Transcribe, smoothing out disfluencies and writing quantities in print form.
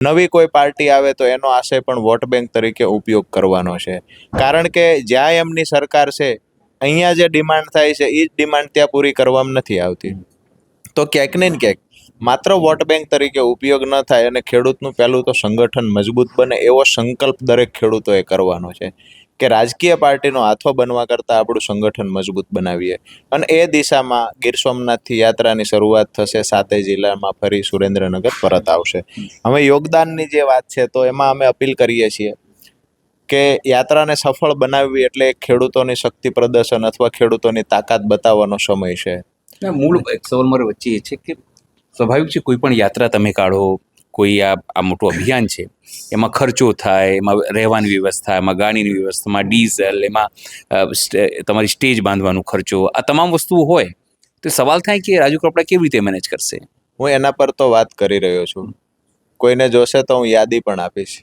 નવી કોઈ પાર્ટી આવે તો એનો આશય પણ વોટ બેંક તરીકે ઉપયોગ કરવાનો છે. કારણ કે જ્યાં એમની સરકાર છે, અહીંયા જે ડિમાન્ડ થાય છે એ જ ડિમાન્ડ ત્યાં પૂરી કરવામાં નથી આવતી. તો ક્યાંક ને ક્યાંક માત્ર વોટ બેંક તરીકે ઉપયોગ ન થાય અને ખેડૂતનું પહેલું તો સંગઠન મજબૂત બને એવો સંકલ્પ દરેક ખેડૂતોએ કરવાનો છે કે રાજકીય પાર્ટીનો હાથો બનવા કરતાં આપણું સંગઠન મજબૂત બનાવીએ. અને એ દિશામાં ગીર સોમનાથથી યાત્રાની શરૂઆત થશે, 7 જિલ્લામાં ફરી સુરેન્દ્રનગર પરત આવશે. હવે યોગદાનની જે વાત છે તો એમાં અમે અપીલ કરીએ છીએ કે યાત્રાને સફળ બનાવવી એટલે ખેડૂતોની શક્તિ પ્રદર્શન અથવા ખેડૂતોની તાકાત બતાવવાનો સમય છે. મૂળ એક સવાલ મારો વચ્ચે એ છે કે સ્વાભાવિક છે, કોઈ પણ યાત્રા તમે કાઢો, કોઈ આ મોટું અભિયાન છે, એમાં ખર્ચો થાય, એમાં રહેવાની વ્યવસ્થા, એમાં ગાડીની વ્યવસ્થામાં ડીઝલ, એમાં તમારી સ્ટેજ બાંધવાનો ખર્ચો, આ તમામ વસ્તુઓ હોય તો સવાલ થાય કે રાજુ કપડા કેવી રીતે મેનેજ કરશે? હું એના પર તો વાત કરી રહ્યો છું. કોઈને જોશે તો હું યાદી પણ આપીશ.